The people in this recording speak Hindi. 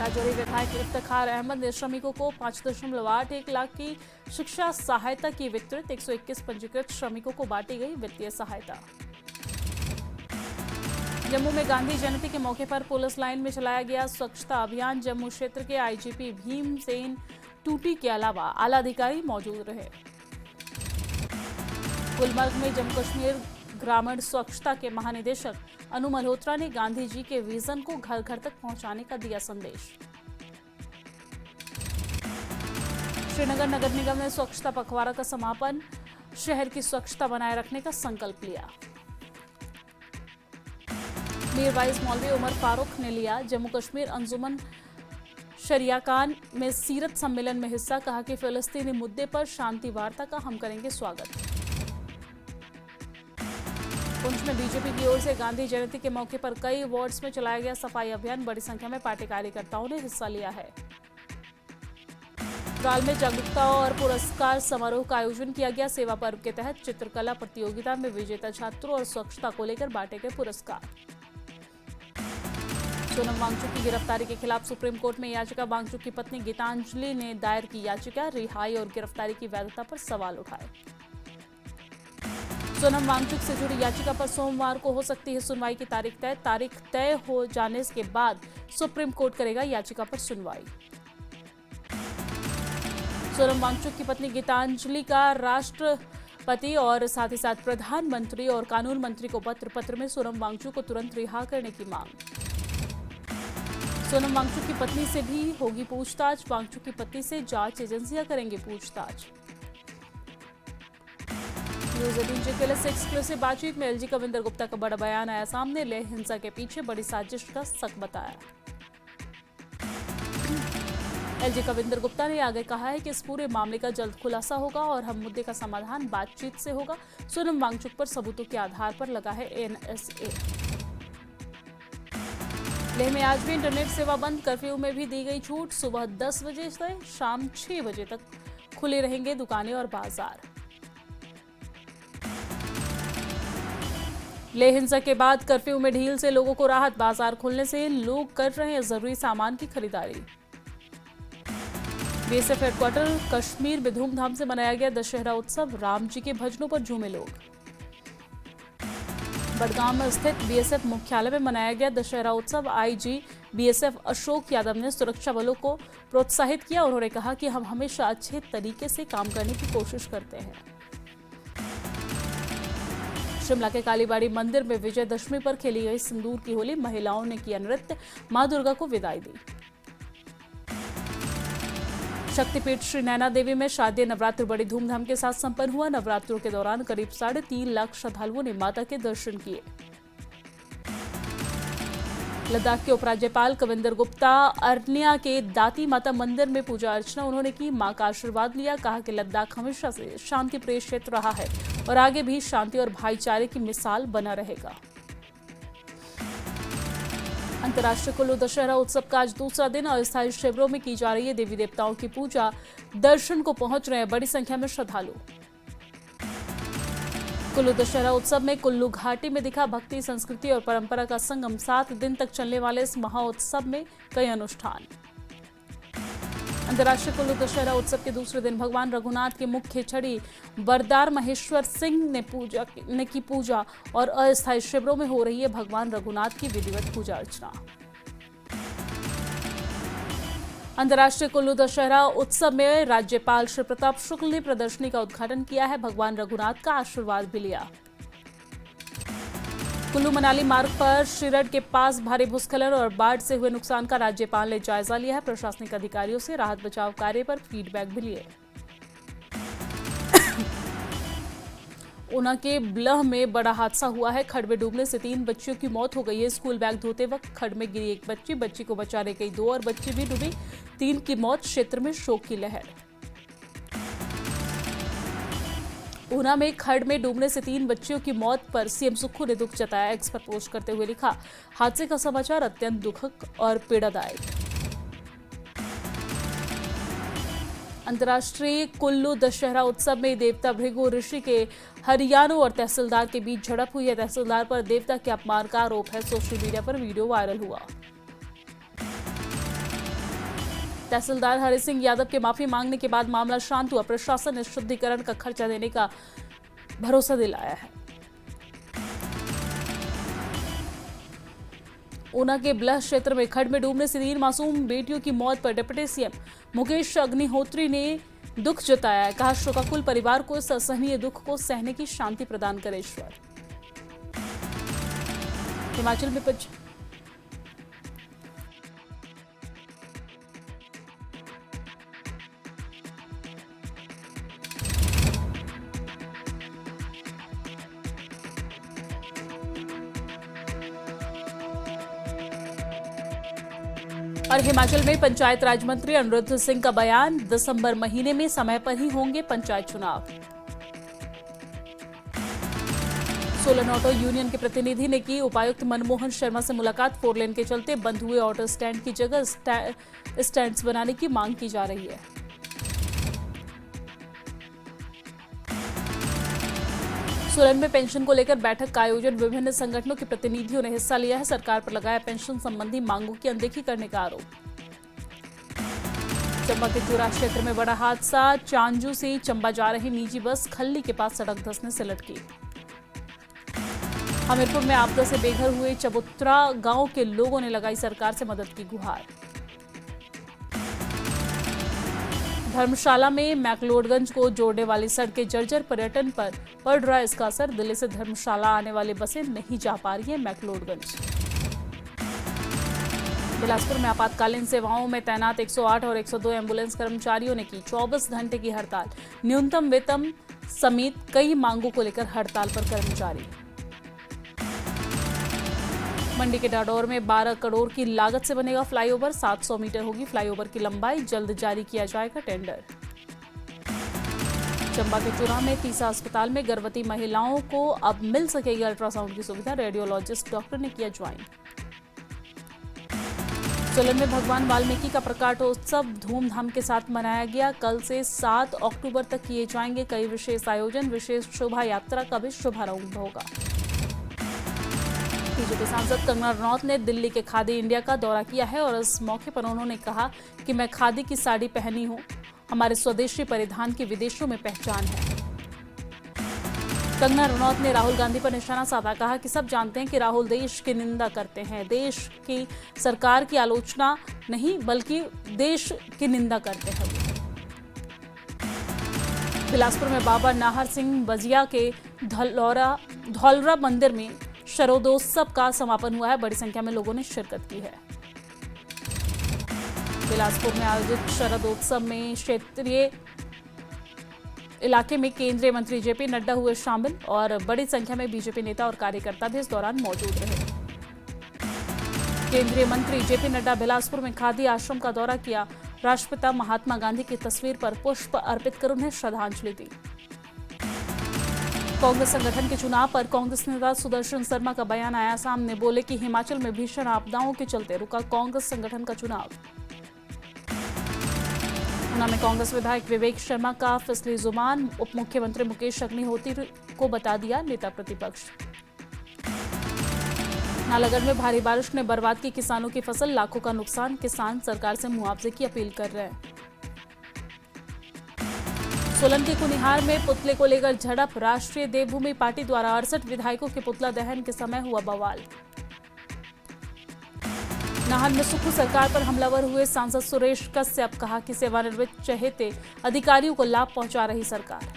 राजौरी विधायक इफ्तिखार अहमद ने श्रमिकों को 5.81 लाख की शिक्षा सहायता की वितरित। 121 पंजीकृत श्रमिकों को बांटी गई वित्तीय सहायता। जम्मू में गांधी जयंती के मौके पर पुलिस लाइन में चलाया गया स्वच्छता अभियान। जम्मू क्षेत्र के आईजीपी भीमसेन टूटी के अलावा आला अधिकारी मौजूद रहे। गुलमर्ग में जम्मू कश्मीर ग्रामीण स्वच्छता के महानिदेशक अनु मल्होत्रा ने गांधी जी के विजन को घर घर तक पहुंचाने का दिया संदेश। श्रीनगर नगर निगम ने स्वच्छता पखवाड़ा का समापन, शहर की स्वच्छता बनाए रखने का संकल्प लिया। मीरवाइज मौलवी उमर फारूक ने लिया जम्मू कश्मीर अंजुमन शरियाकान में सीरत सम्मेलन में हिस्सा। कहा कि फिलिस्तीनी मुद्दे पर शांति वार्ता का हम करेंगे स्वागत। पुंछ में बीजेपी की ओर से गांधी जयंती के मौके पर कई वार्ड्स में चलाया गया सफाई अभियान। बड़ी संख्या में पार्टी कार्यकर्ताओं ने हिस्सा लिया है। त्राल में जागरूकता और पुरस्कार समारोह का आयोजन किया गया। सेवा पर्व के तहत चित्रकला प्रतियोगिता में विजेता छात्रों और स्वच्छता को लेकर बांटे गए पुरस्कार। सोनम वांगचुक की गिरफ्तारी के खिलाफ सुप्रीम कोर्ट में याचिका। वांगचुक की पत्नी गीतांजलि ने दायर की याचिका। रिहाई और गिरफ्तारी की वैधता पर सवाल उठाए। सोनम वांगचुक से जुड़ी याचिका पर सोमवार को हो सकती है सुनवाई की तारीख तय। तारीख तय हो जाने के बाद सुप्रीम कोर्ट करेगा याचिका पर सुनवाई। सोनम वांगचुक की पत्नी गीतांजलि का राष्ट्रपति और साथ ही साथ प्रधानमंत्री और कानून मंत्री को पत्र में सोनम वांगचुक को तुरंत रिहा करने की मांग। सोनम वांगचुक की पत्नी से भी होगी पूछताछ। वांगचुक की पत्नी से जांच एजेंसियां करेंगी पूछताछ। न्यूज 18 के लिए एक्सक्लूसिव बातचीत में एलजी कविंदर गुप्ता का बड़ा बयान आया सामने। लेह हिंसा के पीछे बड़ी साजिश का शक बताया। एलजी कविंदर गुप्ता ने आगे कहा है कि इस पूरे मामले का जल्द खुलासा होगा और हम मुद्दे का समाधान बातचीत से होगा। सोनम वांगचुक पर सबूतों के आधार पर लगा है एनएसए। लेह में आज भी इंटरनेट सेवा बंद। कर्फ्यू में भी दी गई छूट। सुबह 10 बजे से शाम 6 बजे तक खुले रहेंगे दुकानें और बाजार। लेह हिंसा के बाद कर्फ्यू में ढील से लोगों को राहत। बाजार खुलने से लोग कर रहे हैं जरूरी सामान की खरीदारी। बीएसएफ हेडक्वार्टर कश्मीर में धूमधाम से मनाया गया दशहरा उत्सव। राम जी के भजनों पर झूमे लोग। बडगाम में स्थित बीएसएफ मुख्यालय में मनाया गया दशहरा उत्सव। आईजी बीएसएफ अशोक यादव ने सुरक्षा बलों को प्रोत्साहित किया। उन्होंने कहा कि हम हमेशा अच्छे तरीके से काम करने की कोशिश करते हैं। शिमला के कालीबाड़ी मंदिर में विजयदशमी पर खेली गई सिंदूर की होली। महिलाओं ने किया नृत्य, मां दुर्गा को विदाई दी। शक्तिपीठ श्री नैना देवी में शारदीय नवरात्र बड़ी धूमधाम के साथ संपन्न हुआ। नवरात्रों के दौरान करीब 3.5 लाख श्रद्धालुओं ने माता के दर्शन किए। लद्दाख के उपराज्यपाल कविंदर गुप्ता अर्निया के दाती माता मंदिर में पूजा अर्चना उन्होंने की। मां का आशीर्वाद लिया। कहा कि लद्दाख हमेशा से शांति प्रिय क्षेत्र रहा है और आगे भी शांति और भाईचारे की मिसाल बना रहेगा। अंतर्राष्ट्रीय कुल्लू दशहरा उत्सव का आज दूसरा दिन। अस्थायी शिविरों में की जा रही है देवी देवताओं की पूजा। दर्शन को पहुंच रहे हैं बड़ी संख्या में श्रद्धालु। कुल्लू दशहरा उत्सव में कुल्लू घाटी में दिखा भक्ति, संस्कृति और परंपरा का संगम। 7 दिन तक चलने वाले इस महाउत्सव में कई अनुष्ठान। अंतर्राष्ट्रीय कुल्लू दशहरा उत्सव के दूसरे दिन भगवान रघुनाथ के मुख्य छड़ी बरदार महेश्वर सिंह ने की पूजा और अस्थायी शिविरों में हो रही है भगवान रघुनाथ की विधिवत पूजा अर्चना। अंतर्राष्ट्रीय कुल्लू दशहरा उत्सव में राज्यपाल श्री प्रताप शुक्ल ने प्रदर्शनी का उद्घाटन किया है। भगवान रघुनाथ का आशीर्वाद भी लिया। कुल्लू मनाली मार्ग पर शिरड के पास भारी भूस्खलन और बाढ़ से हुए नुकसान का राज्यपाल ने जायजा लिया है। प्रशासनिक अधिकारियों से राहत बचाव कार्य पर फीडबैक भी लिए। ऊना के ब्लह में बड़ा हादसा हुआ है। खड्ड में डूबने से 3 बच्चियों की मौत हो गई है। स्कूल बैग धोते वक्त खड्ड में गिरी एक बच्ची को बचाने गई 2 और बच्ची भी डूबी। 3 की मौत। क्षेत्र में शोक की लहर। ऊना में खड्ड में डूबने से 3 बच्चियों की मौत पर सीएम सुक्खू ने दुख जताया। एक्स पर पोस्ट करते हुए लिखा, हादसे का समाचार अत्यंत दुखद और पीड़ादायक। अंतर्राष्ट्रीय कुल्लू दशहरा उत्सव में देवता भृगु ऋषि के हरियाणु और तहसीलदार के बीच झड़प हुई है। तहसीलदार पर देवता के अपमान का आरोप है। सोशल मीडिया पर वीडियो वायरल हुआ। तहसीलदार हरि सिंह यादव के माफी मांगने के बाद मामला शांत हुआ। प्रशासन ने शुद्धिकरण का खर्चा देने का भरोसा दिलाया है। ऊना के ब्लह क्षेत्र में खड्ड में डूबने से 3 मासूम बेटियों की मौत पर डिप्टी सीएम मुकेश अग्निहोत्री ने दुख जताया है। कहा, शोकाकुल परिवार को इस असहनीय दुख को सहने की शांति प्रदान करे ईश्वर। हिमाचल में और हिमाचल में पंचायत राज मंत्री अनिरुद्ध सिंह का बयान, दिसंबर महीने में समय पर ही होंगे पंचायत चुनाव। सोलन ऑटो यूनियन के प्रतिनिधि ने की उपायुक्त मनमोहन शर्मा से मुलाकात। 4 लेन के चलते बंद हुए ऑटो स्टैंड की जगह स्टैंड्स बनाने की मांग की जा रही है। सोलन में पेंशन को लेकर बैठक का आयोजन, विभिन्न संगठनों के प्रतिनिधियों ने हिस्सा लिया है। सरकार पर लगाया पेंशन संबंधी मांगों की अनदेखी करने का आरोप। चंबा के चूरा क्षेत्र में बड़ा हादसा, चांजू से चंबा जा रही निजी बस खल्ली के पास सड़क धंसने से लटकी। हमीरपुर में आपदा से बेघर हुए चबूतरा गांव के लोगों ने लगाई सरकार से मदद की गुहार। धर्मशाला में मैक्लोडगंज को जोड़ने वाली सड़कें जर्जर, पर्यटन पर पड़ रहा है इसका असर। दिल्ली से धर्मशाला आने वाली बसें नहीं जा पा रही है मैक्लोडगंज। बिलासपुर में आपातकालीन सेवाओं में तैनात 108 और 102 एम्बुलेंस कर्मचारियों ने की 24 घंटे की हड़ताल। न्यूनतम वेतन समेत कई मांगों को लेकर हड़ताल पर कर्मचारी। मंडी के डाडौर में 12 करोड़ की लागत से बनेगा फ्लाईओवर, 700 मीटर होगी फ्लाईओवर की लंबाई, जल्द जारी किया जाएगा टेंडर। चंबा के चूरा में तीसा अस्पताल में गर्भवती महिलाओं को अब मिल सकेगी अल्ट्रासाउंड की सुविधा, रेडियोलॉजिस्ट डॉक्टर ने किया ज्वाइन। सोलन में भगवान वाल्मीकि का प्रकाटोत्सव धूमधाम के साथ मनाया गया। कल से 7 अक्टूबर तक किए जाएंगे कई विशेष आयोजन, विशेष शोभा यात्रा का भी शुभारंभ होगा। बीजेपी सांसद कंगना रनौत ने दिल्ली के खादी इंडिया का दौरा किया है और इस मौके पर उन्होंने कहा कि मैं खादी की साड़ी पहनी हूं, हमारे स्वदेशी परिधान की विदेशों में पहचान है। कंगना रनौत ने राहुल गांधी पर निशाना साधा, कहा कि सब जानते हैं कि राहुल देश की निंदा करते हैं, देश की सरकार की आलोचना नहीं बल्कि देश की निंदा करते हैं। बिलासपुर में बाबा नाहर सिंह बजिया के धौलरा मंदिर में शरदोत्सव का समापन हुआ है। बड़ी संख्या में लोगों ने शिरकत की है। बिलासपुर में आयोजित शरदोत्सव में क्षेत्रीय इलाके में केंद्रीय मंत्री जेपी नड्डा हुए शामिल और बड़ी संख्या में बीजेपी नेता और कार्यकर्ता भी इस दौरान मौजूद रहे। केंद्रीय मंत्री जेपी नड्डा बिलासपुर में खादी आश्रम का दौरा किया। राष्ट्रपिता महात्मा गांधी की तस्वीर पर पुष्प अर्पित कर उन्हें श्रद्धांजलि दी। कांग्रेस संगठन के चुनाव पर कांग्रेस नेता सुदर्शन शर्मा का बयान आया सामने, बोले कि हिमाचल में भीषण आपदाओं के चलते रुका कांग्रेस संगठन का चुनाव। ऊना में कांग्रेस विधायक विवेक शर्मा का फिसली जुबान, उप मुख्यमंत्री मुकेश अग्निहोत्री को बता दिया नेता प्रतिपक्ष। नालागढ़ में भारी बारिश ने बर्बाद की किसानों की फसल, लाखों का नुकसान, किसान सरकार से मुआवजे की अपील कर रहे हैं। सोलन के कुनिहार में पुतले को लेकर झड़प, राष्ट्रीय देवभूमि पार्टी द्वारा 68 विधायकों के पुतला दहन के समय हुआ बवाल। नाहन में सुक्खू सरकार पर हमलावर हुए सांसद सुरेश कश्यप, कहा कि सेवानिवृत्त चहेते अधिकारियों को लाभ पहुंचा रही सरकार।